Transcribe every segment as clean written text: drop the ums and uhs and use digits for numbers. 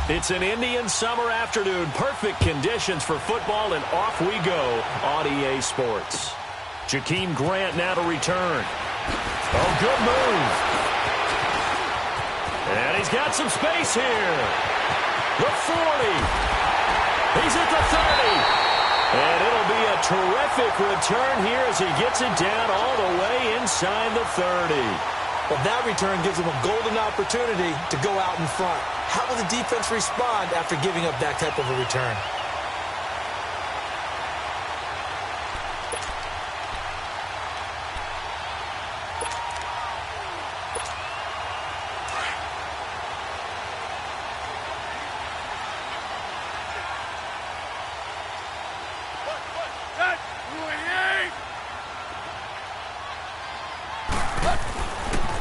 It's an Indian summer afternoon. Perfect conditions for football, and off we go on EA Sports. Jakeem Grant now to return. Oh, good move. And he's got some space here. The 40. He's at the 30. And it'll be a terrific return here as he gets it down all the way inside the 30. Well, that return gives him a golden opportunity to go out in front. How will the defense respond after giving up that type of a return?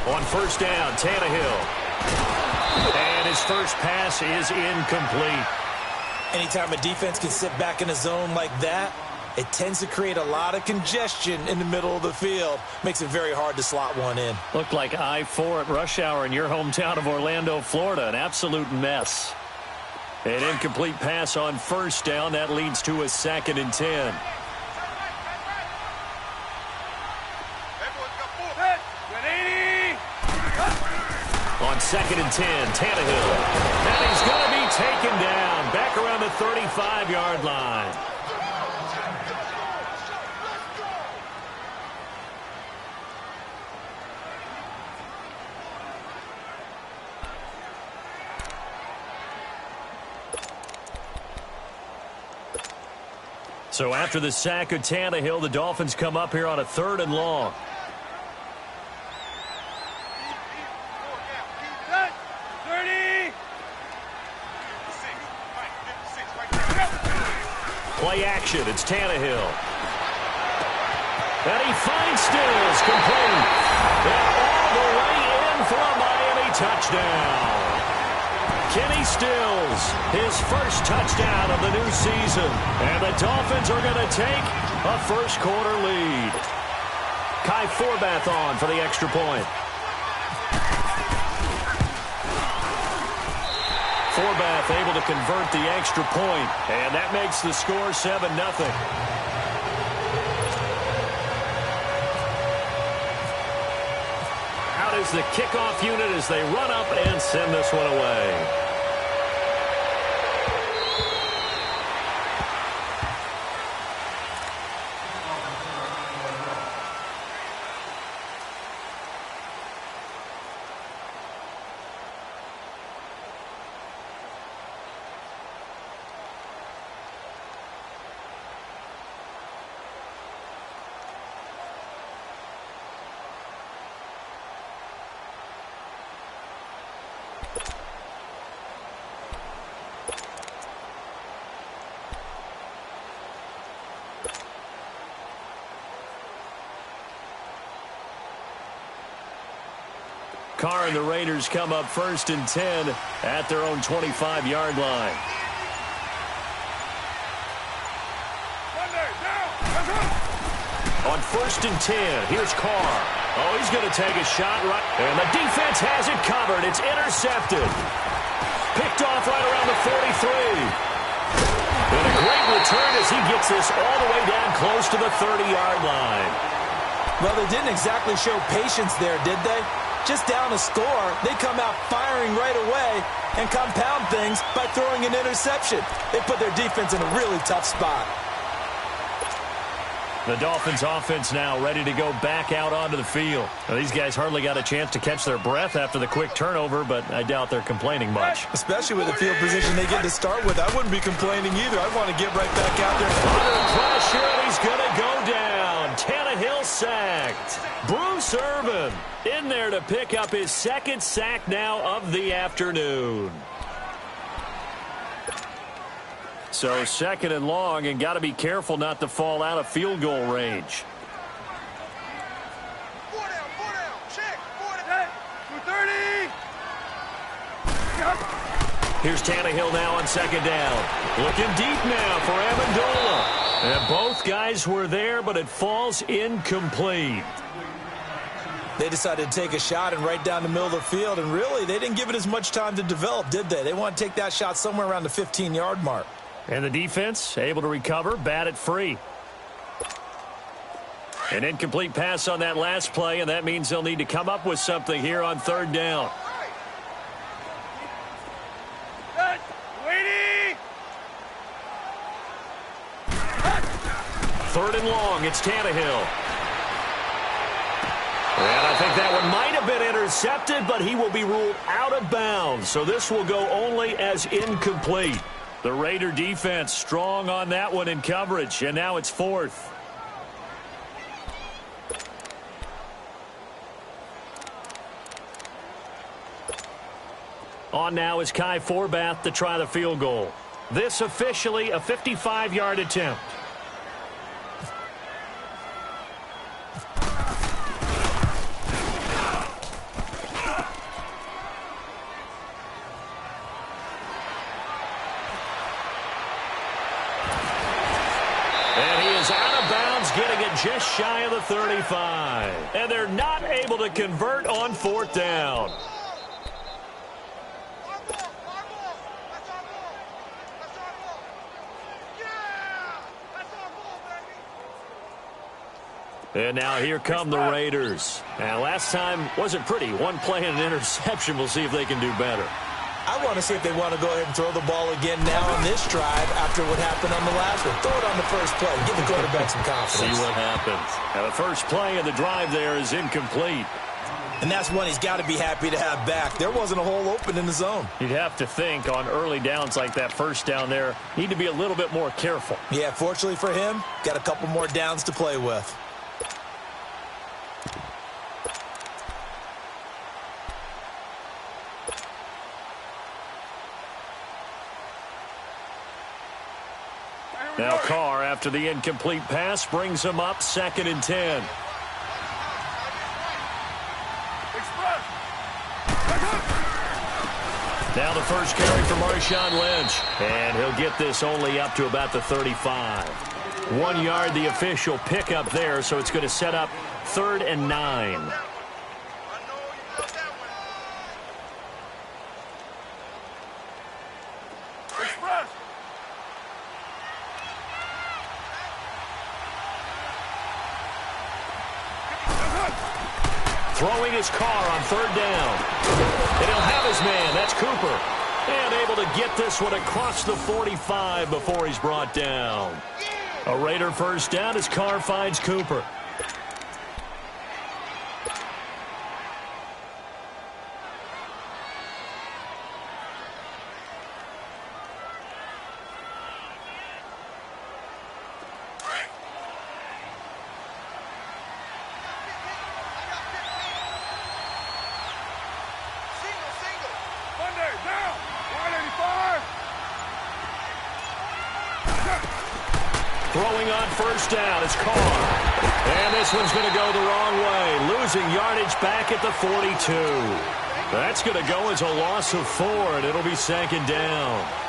On first down, Tannehill. And his first pass is incomplete. Anytime a defense can sit back in a zone like that, it tends to create a lot of congestion in the middle of the field. Makes it very hard to slot one in. Looked like I-4 at rush hour in your hometown of Orlando, Florida. An absolute mess. An incomplete pass on first down. That leads to a 2nd and 10. On 2nd and 10, Tannehill. And he's going to be taken down back around the 35-yard line. So after the sack of Tannehill, the Dolphins come up here on a 3rd and long. Play action, it's Tannehill. And he finds Stills, complete. And all the way in for a Miami touchdown. Kenny Stills, his first touchdown of the new season. And the Dolphins are going to take a first-quarter lead. Kai Forbath on for the extra point. Forbath able to convert the extra point, and that makes the score 7-0. Out is the kickoff unit as they run up and send this one away. Carr and the Raiders come up 1st and 10 at their own 25-yard line. On 1st and 10, here's Carr. Oh, he's going to take a shot right. And the defense has it covered. It's intercepted. Picked off right around the 43. And a great return as he gets this all the way down close to the 30-yard line. Well, they didn't exactly show patience there, did they? Just down a score, they come out firing right away and compound things by throwing an interception. They put their defense in a really tough spot. The Dolphins offense now ready to go back out onto the field. Now, these guys hardly got a chance to catch their breath after the quick turnover, but I doubt they're complaining much. Especially with the field position they get to start with. I wouldn't be complaining either. I want to get right back out there. Under pressure, and he's going to go down. Tannehill sacked. Bruce Irvin in there to pick up his 2nd sack now of the afternoon. So 2nd and long, and got to be careful not to fall out of field goal range. Here's Tannehill now on 2nd down. Looking deep now for Amendola. And both guys were there, but it falls incomplete. They decided to take a shot and right down the middle of the field, and really, they didn't give it as much time to develop, did they? They want to take that shot somewhere around the 15-yard mark. And the defense able to recover, bat it free. An incomplete pass on that last play, and that means they'll need to come up with something here on third down. Third and long, it's Tannehill. And I think that one might have been intercepted, but he will be ruled out of bounds. So this will go only as incomplete. The Raider defense strong on that one in coverage, and now it's fourth. On now is Kai Forbath to try the field goal. This officially a 55-yard attempt. Getting it just shy of the 35. And they're not able to convert on fourth down. And now here come the Raiders. Now last time wasn't pretty. One play and an interception. We'll see if they can do better. I want to see if they want to go ahead and throw the ball again now on this drive after what happened on the last one. Throw it on the first play. Give the quarterback some confidence. See what happens. Now the first play of the drive there is incomplete. And that's one he's got to be happy to have back. There wasn't a hole open in the zone. You'd have to think on early downs like that first down there, need to be a little bit more careful. Yeah, fortunately for him, got a couple more downs to play with. Now Carr, after the incomplete pass, brings him up 2nd and 10. Now the first carry for Marshawn Lynch. And he'll get this only up to about the 35. 1 yard, the official pickup there, so it's going to set up 3rd and 9. Throwing his Carr on 3rd down. And he'll have his man. That's Cooper. And able to get this one across the 45 before he's brought down. A Raider first down as Carr finds Cooper. Throwing on first down is Carr. And this one's going to go the wrong way. Losing yardage back at the 42. That's going to go as a loss of 4, and it'll be 2nd down.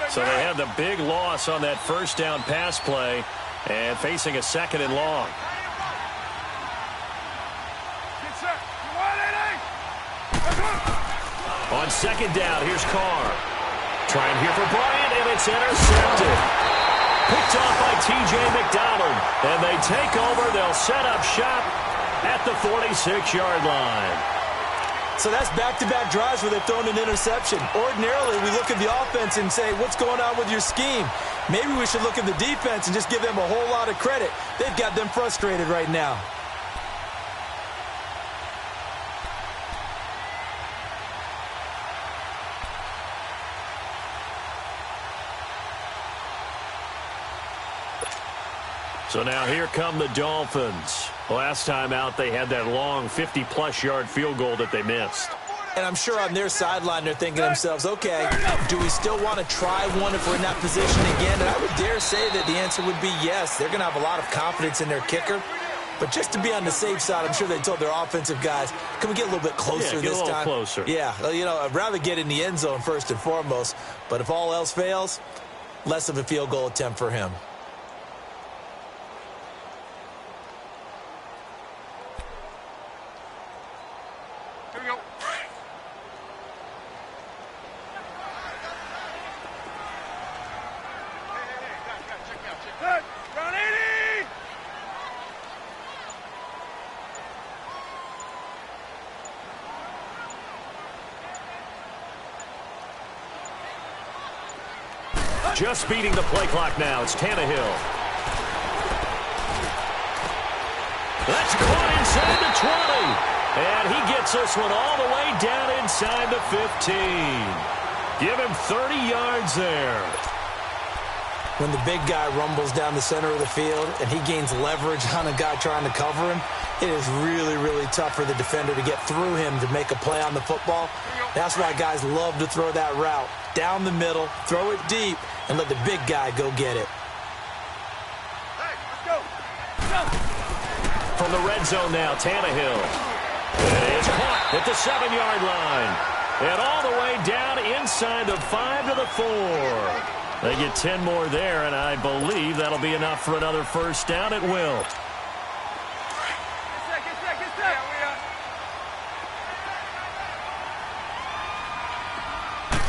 So they had the big loss on that first down pass play and facing a 2nd and long. On 2nd down, here's Carr. Trying here for Bryant, and it's intercepted. Picked off by T.J. McDonald. And they take over. They'll set up shop at the 46-yard line. So that's back-to-back drives where they've thrown an interception. Ordinarily, we look at the offense and say, what's going on with your scheme? Maybe we should look at the defense and just give them a whole lot of credit. They've got them frustrated right now. So now here come the Dolphins. Last time out, they had that long 50-plus yard field goal that they missed. And I'm sure on their sideline they're thinking to themselves, okay, do we still want to try one if we're in that position again? And I would dare say that the answer would be yes. They're going to have a lot of confidence in their kicker. But just to be on the safe side, I'm sure they told their offensive guys, can we get a little bit closer this time? Closer. Yeah, you know, I'd rather get in the end zone first and foremost. But if all else fails, less of a field goal attempt for him. Here we go. Just beating the play clock now. It's Tannehill. That's caught inside the 20. And he gets this one all the way down inside the 15. Give him 30 yards there. When the big guy rumbles down the center of the field and he gains leverage on a guy trying to cover him, it is really, really tough for the defender to get through him to make a play on the football. That's why guys love to throw that route. Down the middle, throw it deep, and let the big guy go get it. Hey, let's go. Let's go. From the red zone now, Tannehill. It is caught at the 7-yard line. And all the way down inside the 5 to the 4. They get 10 more there, and I believe that'll be enough for another first down. It will. Get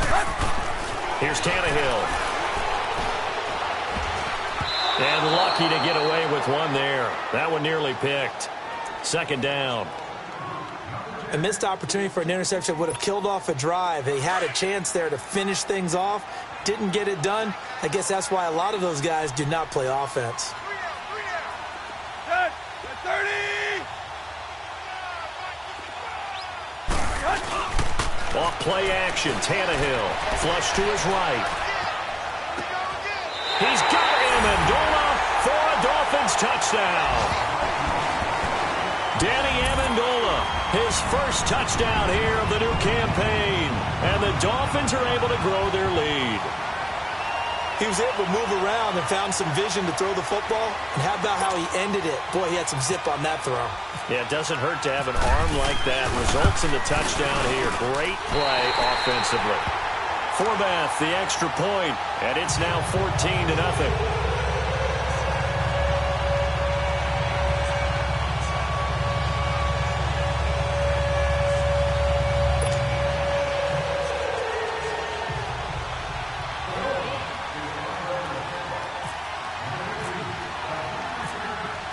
set. Here's Tannehill. And lucky to get away with one there. That one nearly picked. Second down. A missed opportunity for an interception would have killed off a drive. They had a chance there to finish things off. Didn't get it done. I guess that's why a lot of those guys do not play offense. 30. Off play action, Tannehill. Flush to his right. He's got Amendola for a Dolphins touchdown. Danny Amendola, his first touchdown here of the new campaign. And the Dolphins are able to grow their lead. He was able to move around and found some vision to throw the football. And how about how he ended it? Boy, he had some zip on that throw. Yeah, it doesn't hurt to have an arm like that. Results in the touchdown here. Great play offensively. Forbath, the extra point, and it's now 14-0.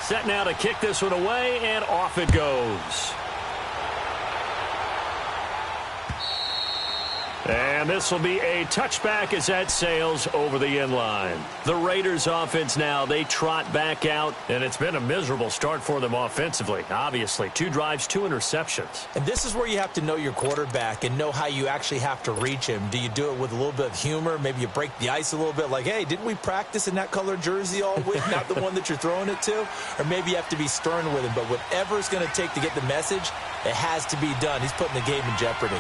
Set now to kick this one away, and off it goes. And this will be a touchback as that sails over the end line. The Raiders offense now, they trot back out, and it's been a miserable start for them offensively. Obviously, 2 drives, 2 interceptions. And this is where you have to know your quarterback and know how you actually have to reach him. Do you do it with a little bit of humor? Maybe you break the ice a little bit like, hey, didn't we practice in that color jersey all week? Not the one that you're throwing it to? Or maybe you have to be stern with him. But whatever it's going to take to get the message, it has to be done. He's putting the game in jeopardy.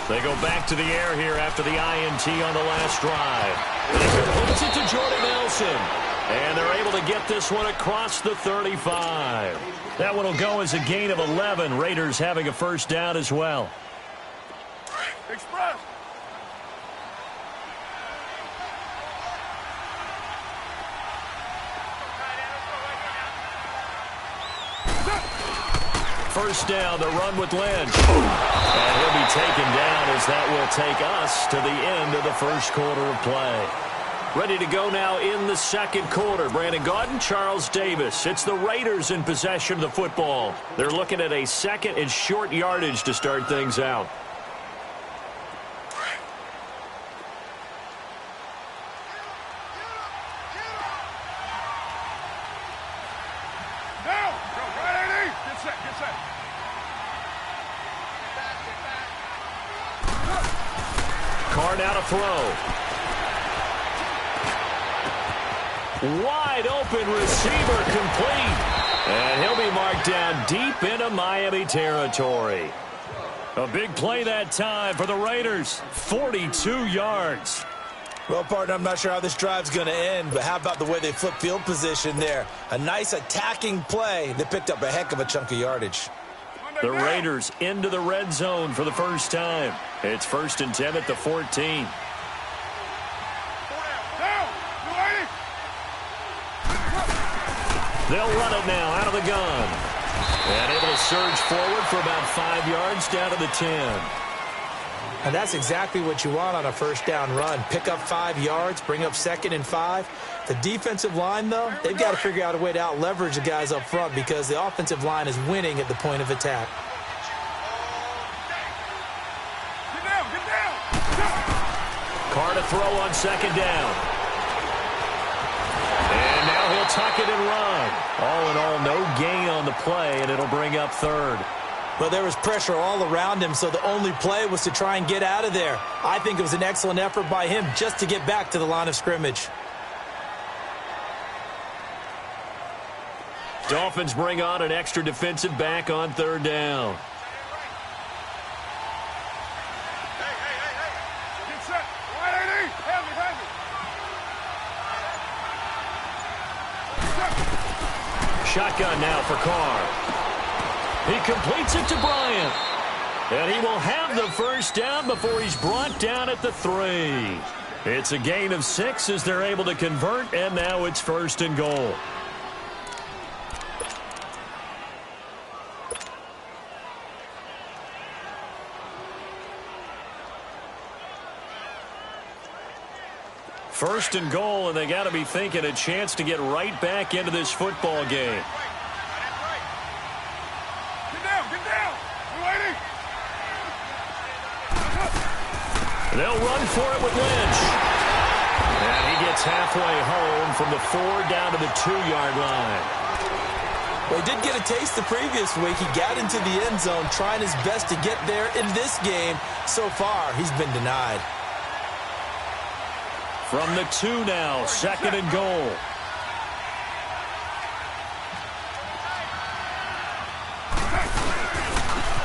They go back to the air here after the INT on the last drive. And he completes it to Jordan Nelson. And they're able to get this one across the 35. That one will go as a gain of 11. Raiders having a first down as well. Express. First down, the run with Lynch. And he'll be taken down as that will take us to the end of the first quarter of play. Ready to go now in the second quarter. Brandon Gaudin, Charles Davis. It's the Raiders in possession of the football. They're looking at a second and short yardage to start things out. Carr now to throw. Wide open receiver complete. And he'll be marked down deep into Miami territory. A big play that time for the Raiders. 42 yards. Well, partner, I'm not sure how this drive's going to end, but how about the way they flip field position there? A nice attacking play that picked up a heck of a chunk of yardage. The Raiders into the red zone for the first time. It's 1st and 10 at the 14. They'll run it now out of the gun. And able to surge forward for about 5 yards down to the 10. And that's exactly what you want on a first down run. Pick up 5 yards, bring up 2nd and 5. The defensive line, though, they've got to figure out a way to out-leverage the guys up front because the offensive line is winning at the point of attack. Carr to throw on 2nd down. And now he'll tuck it and run. All in all, no gain on the play, and it'll bring up 3rd. Well, there was pressure all around him, so the only play was to try and get out of there. I think it was an excellent effort by him just to get back to the line of scrimmage. Dolphins bring on an extra defensive back on 3rd down. Shotgun now for Carr. He completes it to Bryant. And he will have the first down before he's brought down at the 3. It's a gain of 6 as they're able to convert, and now it's 1st and goal. First and goal, and they got to be thinking a chance to get right back into this football game. Get down! We're waiting! They'll run for it with Lynch. And he gets halfway home from the 4 down to the 2-yard line. Well, he did get a taste the previous week. He got into the end zone trying his best to get there in this game. So far, he's been denied. From the 2 now, 2nd and goal.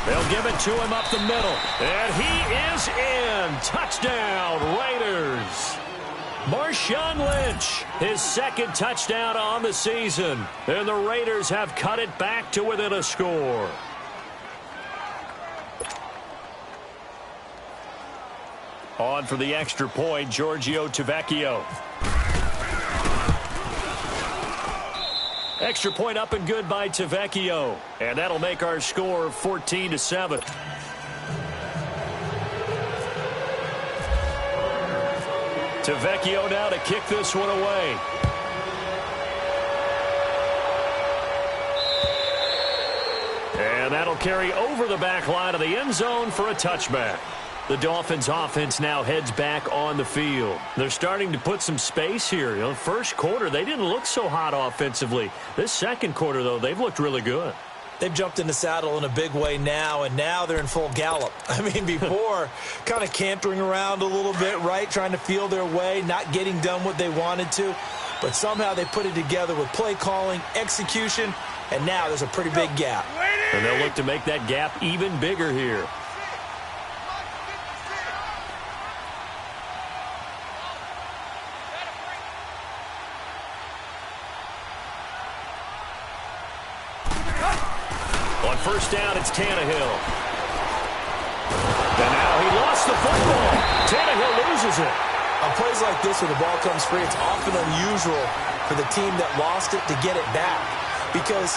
They'll give it to him up the middle. And he is in. Touchdown, Raiders. Marshawn Lynch, his 2nd touchdown on the season. And the Raiders have cut it back to within a score. On for the extra point, Giorgio Tavecchio. Extra point up and good by Tavecchio. And that'll make our score 14-7. Tavecchio now to kick this one away. And that'll carry over the back line of the end zone for a touchback. The Dolphins offense now heads back on the field. They're starting to put some space here. You know, first quarter, they didn't look so hot offensively. This second quarter, though, they've looked really good. They've jumped in the saddle in a big way now, and now they're in full gallop. I mean, before, kind of cantering around a little bit, right, trying to feel their way, not getting done what they wanted to. But somehow they put it together with play calling, execution, and now there's a pretty big gap. And they'll look to make that gap even bigger here. On first down, it's Tannehill. And now he lost the football. Tannehill loses it. On plays like this where the ball comes free, it's often unusual for the team that lost it to get it back. Because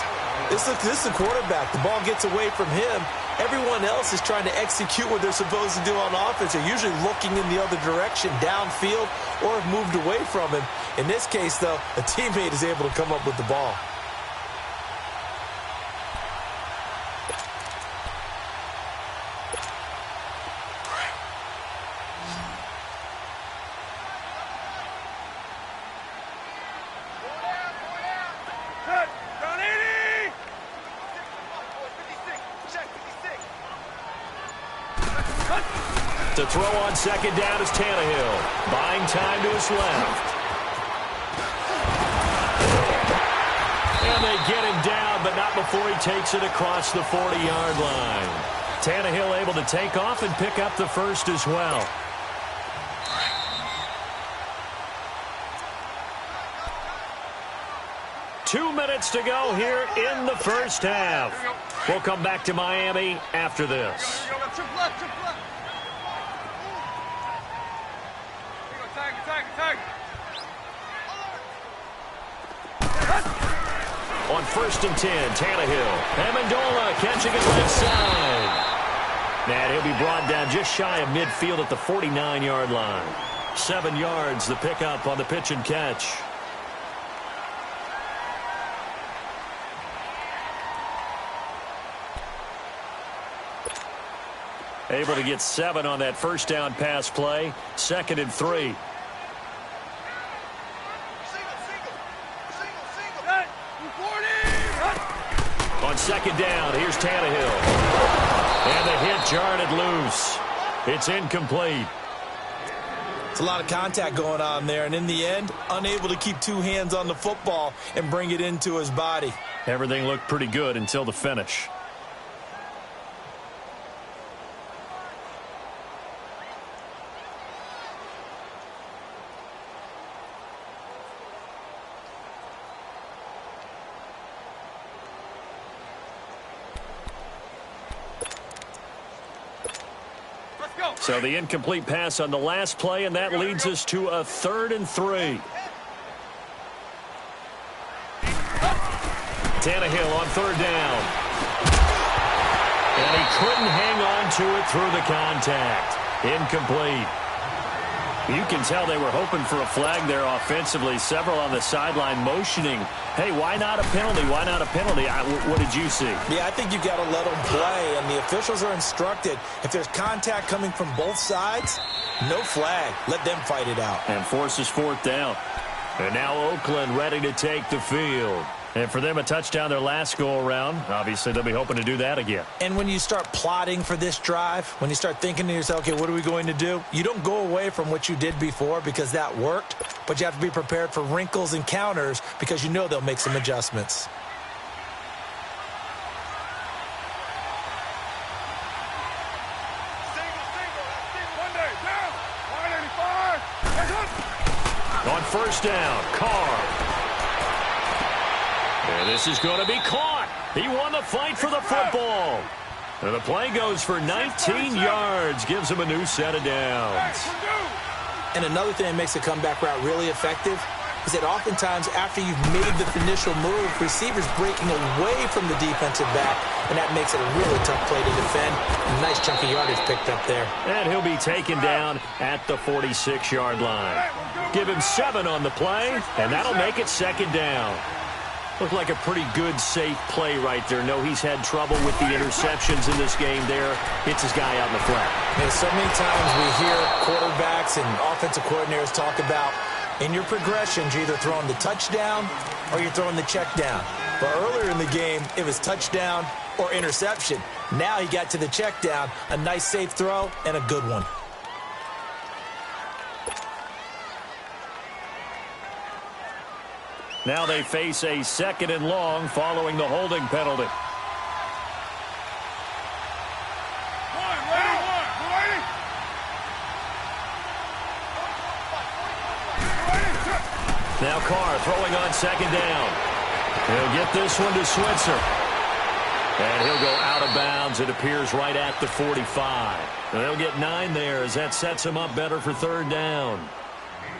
this is the quarterback. The ball gets away from him. Everyone else is trying to execute what they're supposed to do on offense. They're usually looking in the other direction, downfield, or have moved away from him. In this case, though, a teammate is able to come up with the ball. To throw on second down is Tannehill. Buying time to his left. And they get him down, but not before he takes it across the 40-yard line. Tannehill able to take off and pick up the first as well. Two minutes to go here in the first half. We'll come back to Miami after this. On 1st and 10, Tannehill. Amendola catching it left side. And he'll be brought down just shy of midfield at the 49-yard line. 7 yards, the pickup on the pitch and catch. Able to get 7 on that first down pass play. 2nd and 3. On 2nd down, here's Tannehill. And the hit jarred it loose. It's incomplete. It's a lot of contact going on there, and in the end, unable to keep 2 hands on the football and bring it into his body. Everything looked pretty good until the finish. So the incomplete pass on the last play, and that leads us to a 3rd and 3. Tannehill on 3rd down. And he couldn't hang on to it through the contact. Incomplete. You can tell they were hoping for a flag there offensively. Several on the sideline motioning, hey, why not a penalty? Why not a penalty? What did you see? Yeah, I think you got to let them play, and the officials are instructed. If there's contact coming from both sides, no flag. Let them fight it out. And forces 4th down. And now Oakland ready to take the field. And for them, a touchdown their last go-around. Obviously, they'll be hoping to do that again. And when you start plotting for this drive, when you start thinking to yourself, okay, what are we going to do? You don't go away from what you did before because that worked, but you have to be prepared for wrinkles and counters because you know they'll make some adjustments. On 1st down, Carr. And this is going to be caught. He won the fight for the football. And the play goes for 19 yards. Gives him a new set of downs. And another thing that makes a comeback route really effective is that oftentimes after you've made the initial move, receivers breaking away from the defensive back, and that makes it a really tough play to defend. A nice chunk of yardage picked up there. And he'll be taken down at the 46-yard line. Give him 7 on the play, and that'll make it 2nd down. Looked like a pretty good, safe play right there. No, he's had trouble with the interceptions in this game there. Hits his guy out in the flat. And so many times we hear quarterbacks and offensive coordinators talk about in your progressions, you're either throwing the touchdown or you're throwing the check down. But earlier in the game, it was touchdown or interception. Now he got to the check down, a nice safe throw, and a good one. Now they face a 2nd and long following the holding penalty. Now Carr throwing on 2nd down. He'll get this one to Switzer. And he'll go out of bounds. It appears right at the 45. And they'll get 9 there as that sets him up better for 3rd down.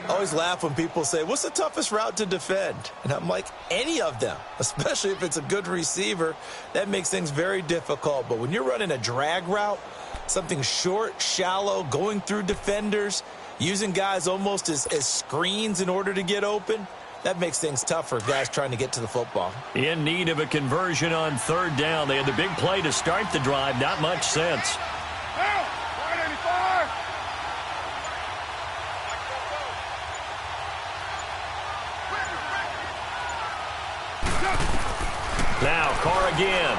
I always laugh when people say, what's the toughest route to defend? And I'm like, any of them, especially if it's a good receiver. That makes things very difficult. But when you're running a drag route, something short, shallow, going through defenders, using guys almost as screens in order to get open, that makes things tough for guys trying to get to the football. In need of a conversion on 3rd down. They had the big play to start the drive. Not much sense. Now Carr again.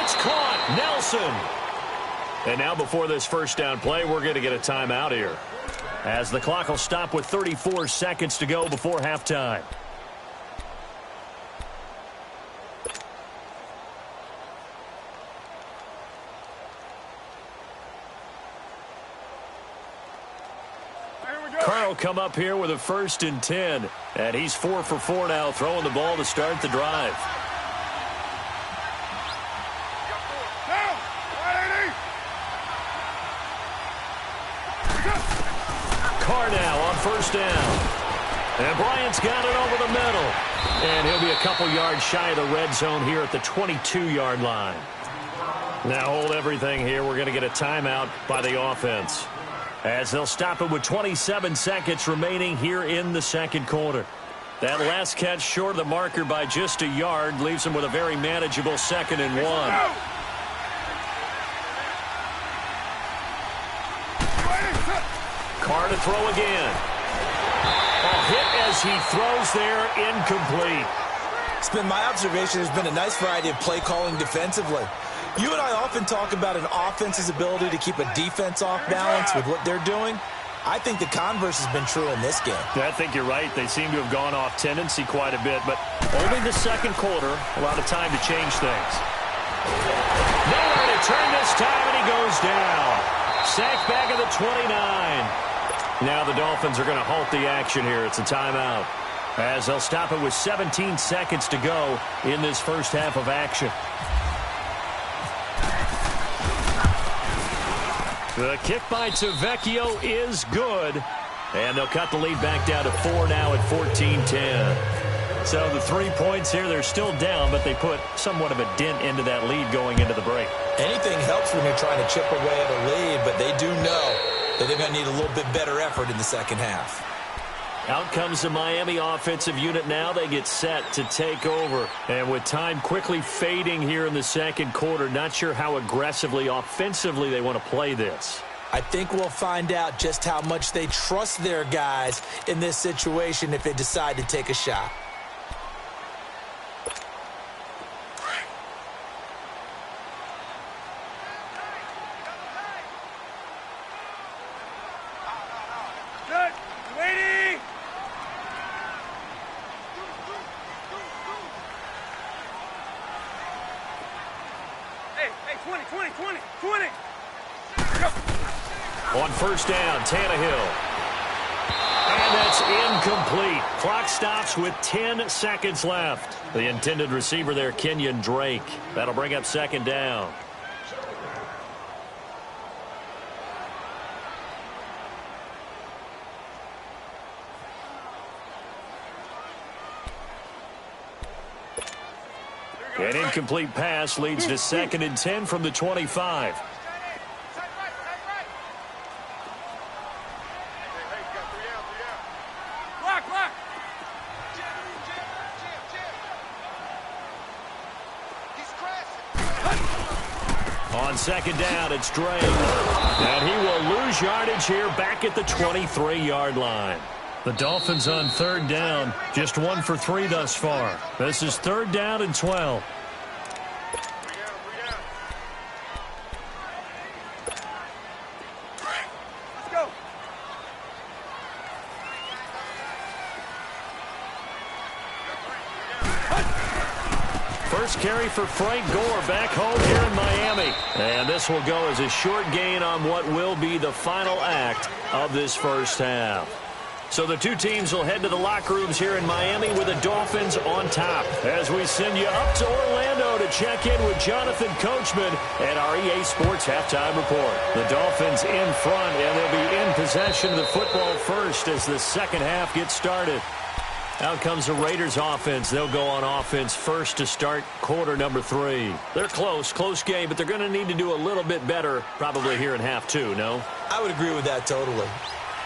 It's caught. Nelson. And now before this 1st down play, we're going to get a timeout here, as the clock will stop with 34 seconds to go before halftime. Carr will come up here with a 1st and 10. And he's 4 for 4 now, throwing the ball to start the drive. Carr now on 1st down. And Bryant's got it over the middle. And he'll be a couple yards shy of the red zone here at the 22-yard line. Now hold everything here. We're going to get a timeout by the offense, as they'll stop it with 27 seconds remaining here in the second quarter. That last catch short of the marker by just a yard leaves them with a very manageable 2nd and 1. Carr to throw again. A hit as he throws there, incomplete. It's been my observation there's been a nice variety of play calling defensively. You and I often talk about an offense's ability to keep a defense off balance with what they're doing. I think the converse has been true in this game. I think you're right. They seem to have gone off tendency quite a bit, but only the second quarter, a lot of time to change things. Nowhere to turn this time, and he goes down. Sacked back at the 29. Now the Dolphins are going to halt the action here. It's a timeout, as they'll stop it with 17 seconds to go in this first half of action. The kick by Tavecchio is good, and they'll cut the lead back down to 4 now at 14-10. So the 3 points here, they're still down, but they put somewhat of a dent into that lead going into the break. Anything helps when you're trying to chip away at a lead, but they do know that they're going to need a little bit better effort in the second half. Out comes the Miami offensive unit now. They get set to take over. And with time quickly fading here in the second quarter, not sure how aggressively, offensively they want to play this. I think we'll find out just how much they trust their guys in this situation if they decide to take a shot. On 1st down, Tannehill. And that's incomplete. Clock stops with 10 seconds left. The intended receiver there, Kenyon Drake. That'll bring up 2nd down. An incomplete pass leads to 2nd and 10 from the 25. On 2nd down, it's Drake. And he will lose yardage here back at the 23-yard line. The Dolphins on 3rd down, just 1 for 3 thus far. This is 3rd down and 12. Let's go. First carry for Frank Gore back home here in Miami. And this will go as a short gain on what will be the final act of this first half. So the two teams will head to the locker rooms here in Miami with the Dolphins on top, as we send you up to Orlando to check in with Jonathan Coachman and our EA Sports Halftime Report. The Dolphins in front, and they'll be in possession of the football first as the second half gets started. Out comes the Raiders offense. They'll go on offense first to start quarter number 3. They're close game, but they're going to need to do a little bit better probably here in half 2, no? I would agree with that totally.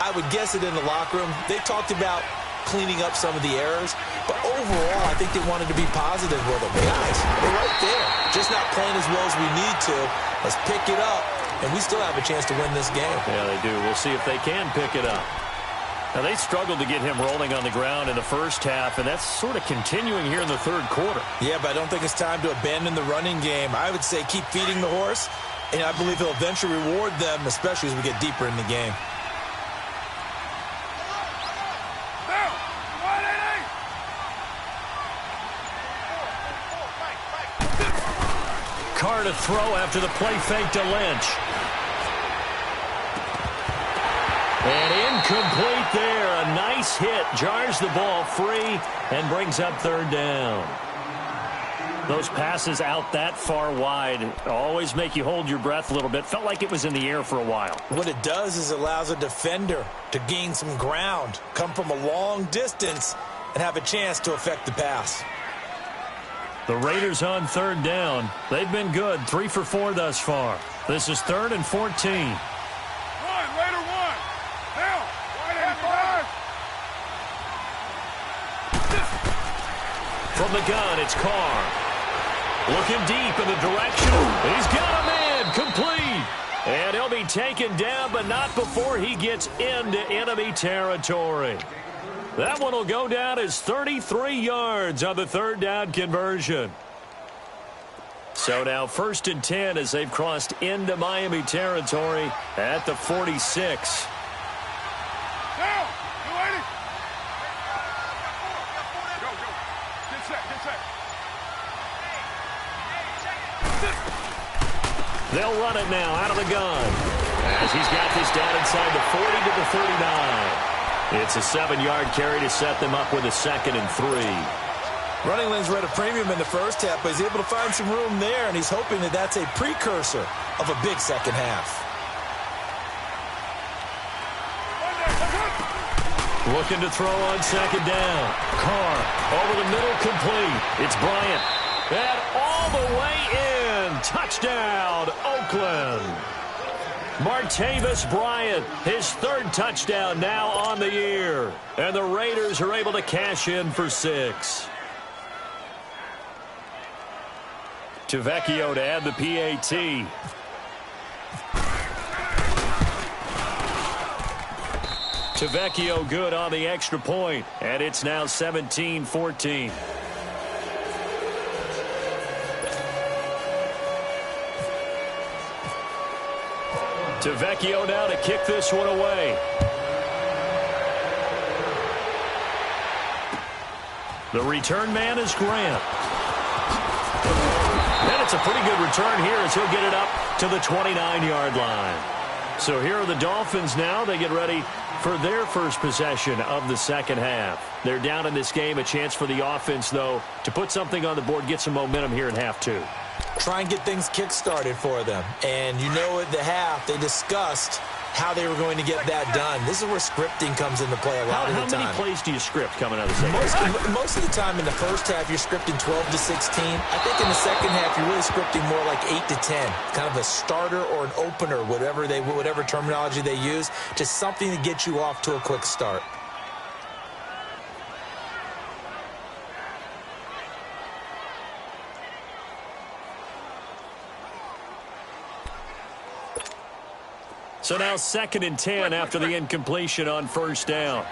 I would guess it in the locker room. They talked about cleaning up some of the errors, but overall, I think they wanted to be positive with them. Guys, they're right there. Just not playing as well as we need to. Let's pick it up, and we still have a chance to win this game. Yeah, they do. We'll see if they can pick it up. Now, they struggled to get him rolling on the ground in the first half, and that's sort of continuing here in the third quarter. Yeah, but I don't think it's time to abandon the running game. I would say keep feeding the horse, and I believe he'll eventually reward them, especially as we get deeper in the game. Carr to throw after the play fake to Lynch. And incomplete there. hit jars the ball free and brings up third down. Those passes out that far wide always make you hold your breath a little bit. Felt like it was in the air for a while. What it does is it allows a defender to gain some ground, come from a long distance, and have a chance to affect the pass. The Raiders on third down. They've been good, 3 for 4 thus far. This is 3rd and 14. Raider one. Now. Right From the gun, it's Carr. Looking deep in the direction. He's got a man complete. And he'll be taken down, but not before he gets into enemy territory. That one will go down as 33 yards on the third down conversion. So now 1st and 10 as they've crossed into Miami territory at the 46. Now. You ready? Go. Get set. They'll run it now out of the gun as he's got this down inside the 40 to the 39. It's a 7-yard carry to set them up with a 2nd and 3. Running lanes were at a premium in the first half, but he's able to find some room there, and he's hoping that that's a precursor of a big second half. Looking to throw on 2nd down. Carr over the middle, complete. It's Bryant. And all the way in. Touchdown, Oakland. Martavis Bryant, his 3rd touchdown now on the year. And the Raiders are able to cash in for 6. Tavecchio to add the PAT. Tavecchio good on the extra point, and it's now 17-14. Tavecchio now to kick this one away. The return man is Grant. And it's a pretty good return here as he'll get it up to the 29-yard line. So here are the Dolphins now. They get ready for their first possession of the second half. They're down in this game. A chance for the offense, though, to put something on the board, get some momentum here in half 2. Try and get things kick-started for them. And you know at the half, they discussed how they were going to get that done. This is where scripting comes into play a lot of the time. How many plays do you script coming out of the second half? Most of the time in the first half, you're scripting 12 to 16. I think in the second half, you're really scripting more like 8 to 10. Kind of a starter or an opener, whatever terminology they use. Just something to get you off to a quick start. So now 2nd and 10 after the incompletion on 1st down.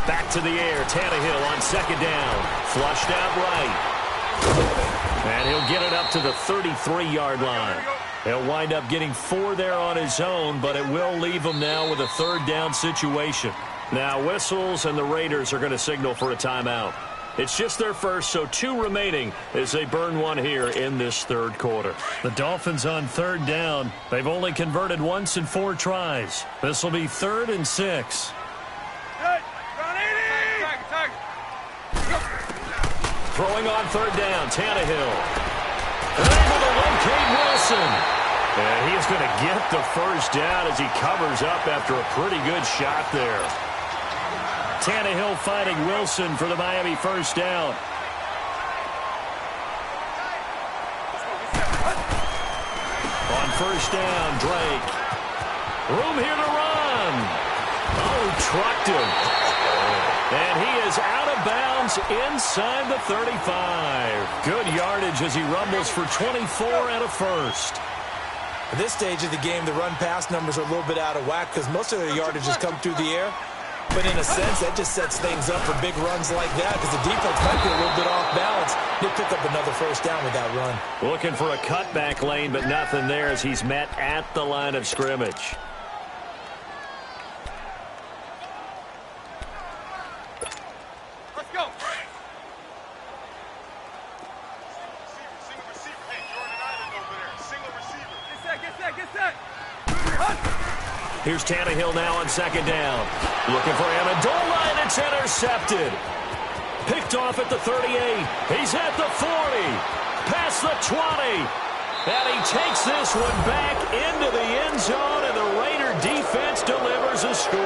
Back to the air. Tannehill on 2nd down. Flushed out right. And he'll get it up to the 33-yard line. He'll wind up getting 4 there on his own, but it will leave him now with a 3rd down situation. Now whistles, and the Raiders are going to signal for a timeout. It's just their first, so 2 remaining as they burn one here in this 3rd quarter. The Dolphins on 3rd down. They've only converted once in 4 tries. This will be 3rd and 6. Throwing on 3rd down, Tannehill. Able to locate Wilson. And he's going to get the first down as he covers up after a pretty good shot there. Tannehill fighting Wilson for the Miami first down. On 1st down, Drake. Room here to run. Oh, trucked him. And he is out of bounds inside the 35. Good yardage as he rumbles for 24 and a first. At this stage of the game, the run-pass numbers are a little bit out of whack because most of their yardage has come through the air. But in a sense, that just sets things up for big runs like that because the defense might be a little bit off balance. He'll pick up another first down with that run. Looking for a cutback lane, but nothing there as he's met at the line of scrimmage. Let's go. Single receiver. Hey, you're on an island over there. Single receiver. Get set. Run. Here's Tannehill now on second down. Looking for Amendola, and it's intercepted. Picked off at the 38. He's at the 40. Past the 20. And he takes this one back into the end zone, and the Raider defense delivers a score.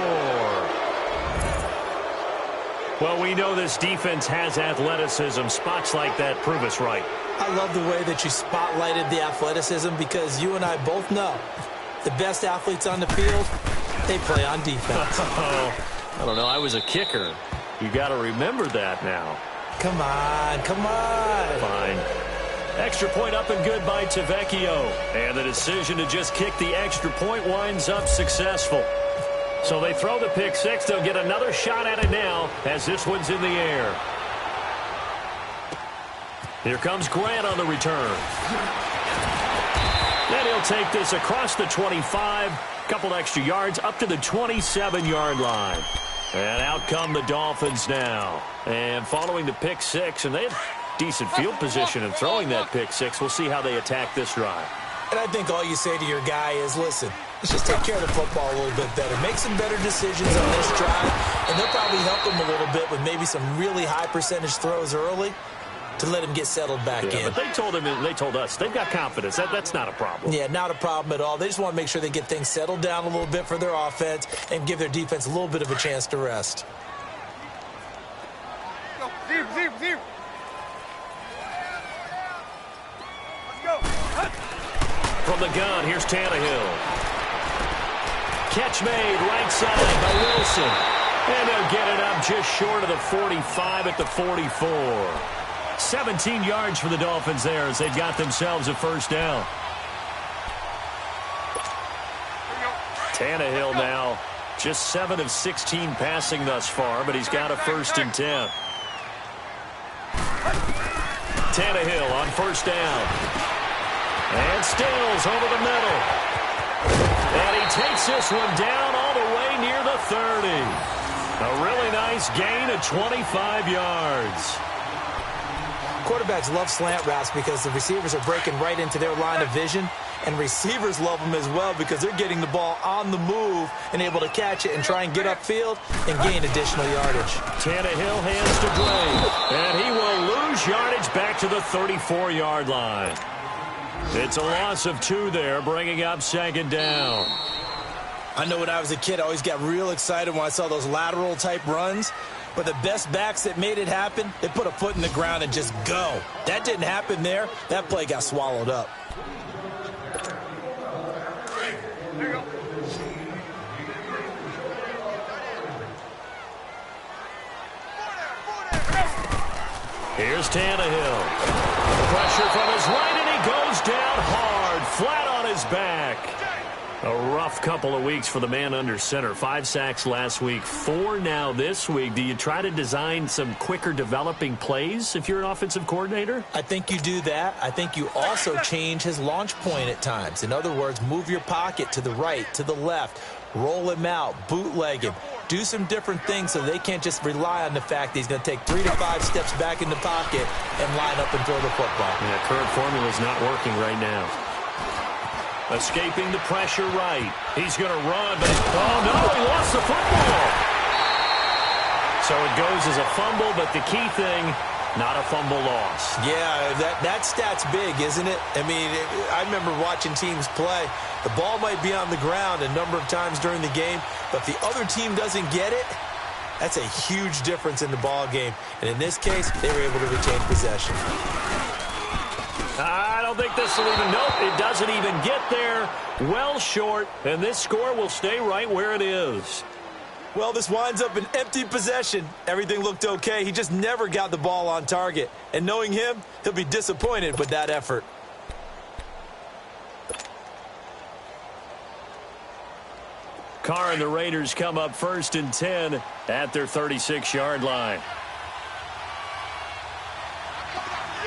Well, we know this defense has athleticism. Spots like that prove us right. I love the way that you spotlighted the athleticism, because you and I both know the best athletes on the field, they play on defense. I don't know. I was a kicker. You got to remember that now. Come on, come on. Fine. Extra point up and good by Tavecchio. And the decision to just kick the extra point winds up successful. So they throw the pick six. They'll get another shot at it now as this one's in the air. Here comes Grant on the return. And he'll take this across the 25. Couple extra yards up to the 27-yard line. And out come the Dolphins now. And following the pick six, and they had decent field position in throwing that pick six. We'll see how they attack this drive. And I think all you say to your guy is, listen, let's just take care of the football a little bit better. Make some better decisions on this drive, and they'll probably help him a little bit with maybe some really high percentage throws early to let him get settled back in. But they told us they've got confidence. That's not a problem. Yeah, not a problem at all. They just want to make sure they get things settled down a little bit for their offense and give their defense a little bit of a chance to rest. Go. Zero. Let's go. From the gun, here's Tannehill. Catch made right side by Wilson. And they'll get it up just short of the 45 at the 44. 17 yards for the Dolphins there as they've got themselves a first down. Tannehill now just 7 of 16 passing thus far, but he's got a 1st and 10. Tannehill on first down. And Stills over the middle. And he takes this one down all the way near the 30. A really nice gain of 25 yards. Quarterbacks love slant routes because the receivers are breaking right into their line of vision, and receivers love them as well because they're getting the ball on the move and able to catch it and try and get upfield and gain additional yardage. Tannehill hands to Gray, and he will lose yardage back to the 34-yard line. It's a loss of 2 there, bringing up second down. I know when I was a kid, I always got real excited when I saw those lateral-type runs. But the best backs that made it happen, they put a foot in the ground and just go. That didn't happen there. That play got swallowed up. There you go. Here's Tannehill. Pressure from his right, and he goes down hard, flat on his back. A rough couple of weeks for the man under center. 5 sacks last week, 4 now this week. Do you try to design some quicker developing plays if you're an offensive coordinator? I think you do that. I think you also change his launch point at times. In other words, move your pocket to the right, to the left, roll him out, bootleg him. Do some different things so they can't just rely on the fact that he's going to take 3 to 5 steps back in the pocket and line up and throw the football. Yeah, current formula is not working right now. Escaping the pressure right. He's going to run, but oh no, he lost the football. So it goes as a fumble, but the key thing, not a fumble loss. Yeah, that stat's big, isn't it? I mean, I remember watching teams play. The ball might be on the ground a number of times during the game, but if the other team doesn't get it, that's a huge difference in the ball game. And in this case, they were able to retain possession. I don't think this will even, nope, it doesn't even get there. Well short, and this score will stay right where it is. Well, this winds up an empty possession. Everything looked okay. He just never got the ball on target. And knowing him, he'll be disappointed with that effort. Carr and the Raiders come up 1st and 10 at their 36-yard line.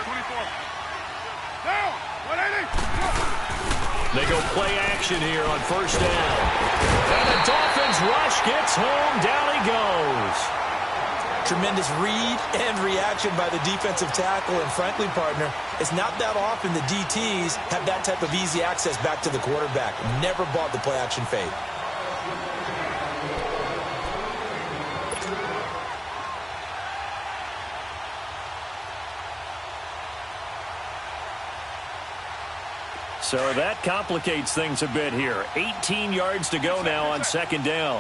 24. Down. 180. They go play action here on first down. And the Dolphins rush gets home. Down he goes. Tremendous read and reaction by the defensive tackle. And frankly, partner, it's not that often the DTs have that type of easy access back to the quarterback. Never bought the play action fade. So that complicates things a bit here. 18 yards to go now on second down.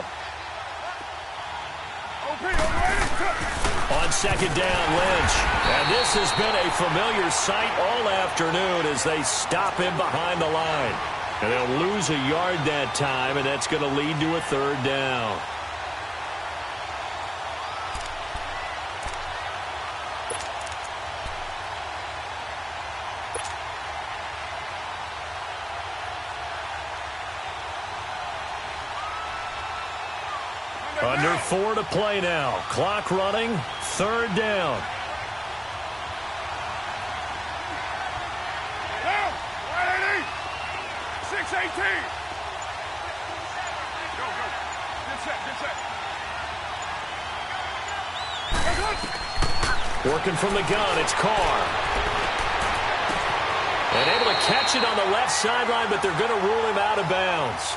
On second down, Lynch. And this has been a familiar sight all afternoon as they stop him behind the line. And they'll lose a yard that time, and that's going to lead to a third down. Under 4 to play now. Clock running. Third down. Down. 180. 618. Go, go. Get set, get set. Working from the gun, it's Carr. And able to catch it on the left sideline, but they're going to rule him out of bounds.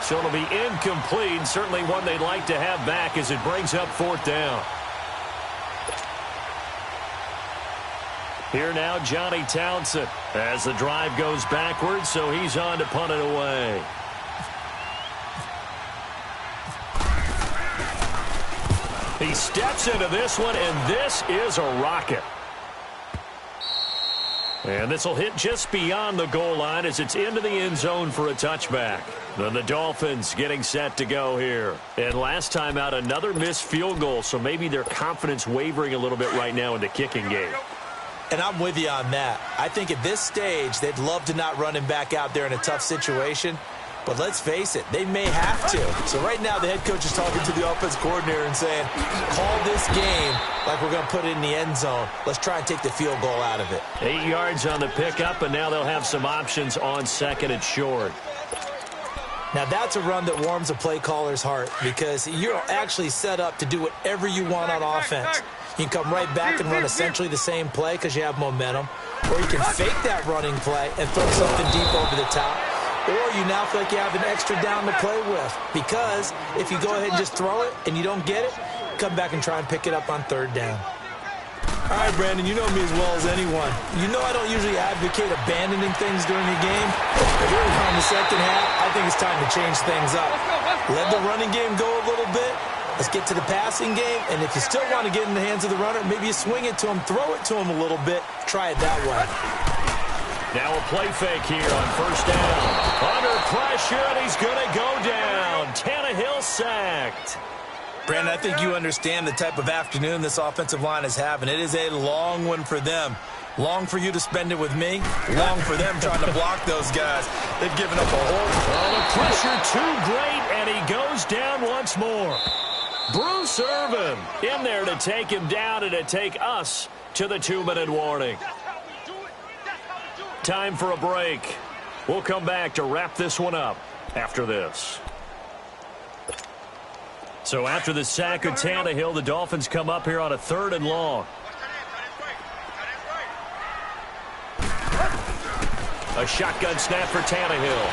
So it'll be incomplete, certainly one they'd like to have back as it brings up fourth down. Here now, Johnny Townsend as the drive goes backwards, so he's on to punt it away. He steps into this one, and this is a rocket. And this will hit just beyond the goal line as it's into the end zone for a touchback. Then the Dolphins getting set to go here. And last time out, another missed field goal, so maybe their confidence wavering a little bit right now in the kicking game. And I'm with you on that. I think at this stage, they'd love to not run him back out there in a tough situation. But let's face it, they may have to. So right now, the head coach is talking to the offense coordinator and saying, call this game like we're going to put it in the end zone. Let's try and take the field goal out of it. 8 yards on the pickup, and now they'll have some options on second and short. Now, that's a run that warms a play caller's heart because you're actually set up to do whatever you want on offense. You can come right back and run essentially the same play because you have momentum, or you can fake that running play and throw something deep over the top. Or you now feel like you have an extra down to play with because if you go ahead and just throw it and you don't get it, come back and try and pick it up on third down. All right, Brandon, you know me as well as anyone. You know I don't usually advocate abandoning things during a game. But here in the second half, I think it's time to change things up. Let the running game go a little bit. Let's get to the passing game. And if you still want to get in the hands of the runner, maybe you swing it to him, throw it to him a little bit. Try it that way. Now a play fake here on first down. Under pressure, and he's going to go down. Tannehill sacked. Brandon, I think you understand the type of afternoon this offensive line is having. It is a long one for them. Long for you to spend it with me. Long for them trying to block those guys. They've given up a whole... Oh, the pressure too great, and he goes down once more. Bruce Irvin in there to take him down and to take us to the 2-minute warning. Time for a break. We'll come back to wrap this one up after this. So after the sack of Tannehill, the Dolphins come up here on a 3rd and long. A shotgun snap for Tannehill.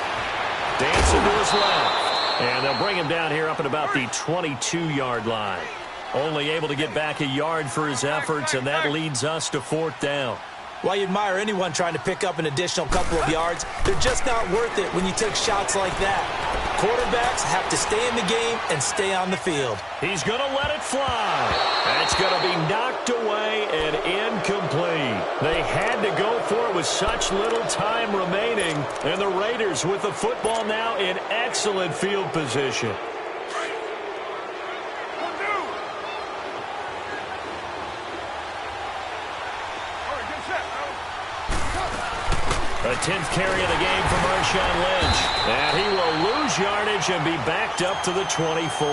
Dancing to his left. And they'll bring him down here up at about the 22-yard line. Only able to get back a yard for his efforts, and that leads us to 4th down. While you admire anyone trying to pick up an additional couple of yards, they're just not worth it when you take shots like that. Quarterbacks have to stay in the game and stay on the field. He's going to let it fly. And it's going to be knocked away and incomplete. They had to go for it with such little time remaining. And the Raiders with the football now in excellent field position. A 10th carry of the game for Marshawn Lynch. And he will lose yardage and be backed up to the 24.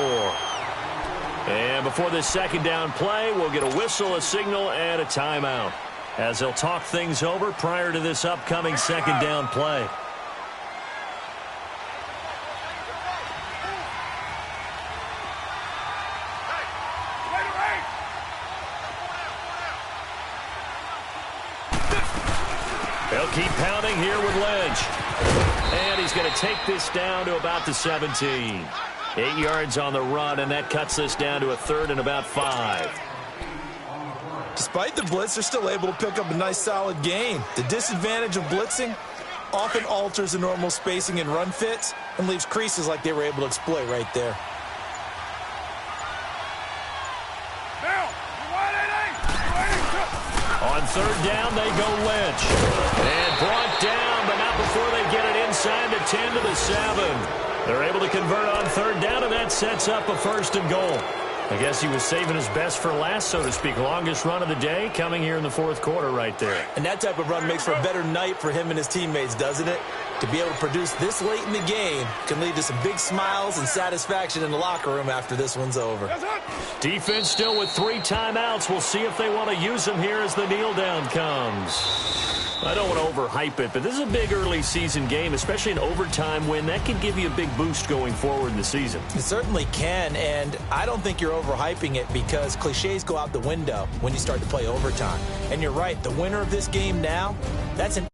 And before this second down play, we'll get a whistle, a signal, and a timeout as they'll talk things over prior to this upcoming second down play. They'll keep pounding here with Lynch. And he's going to take this down to about the 17. 8 yards on the run, and that cuts this down to a 3rd and about 5. Despite the blitz, they're still able to pick up a nice solid gain. The disadvantage of blitzing, often alters the normal spacing and run fits and leaves creases like they were able to exploit right there. On third down, they go Lynch. And brought down, but not before they get it inside the 10 to the 7. They're able to convert on third down, and that sets up a 1st and goal. I guess he was saving his best for last, so to speak. Longest run of the day coming here in the 4th quarter right there. And that type of run makes for a better night for him and his teammates, doesn't it? To be able to produce this late in the game can lead to some big smiles and satisfaction in the locker room after this one's over. Defense still with 3 timeouts. We'll see if they want to use them here as the kneel down comes. I don't want to overhype it, but this is a big early season game, especially an overtime win. That can give you a big boost going forward in the season. It certainly can, and I don't think you're overhyping it because cliches go out the window when you start to play overtime. And you're right, the winner of this game now, that's an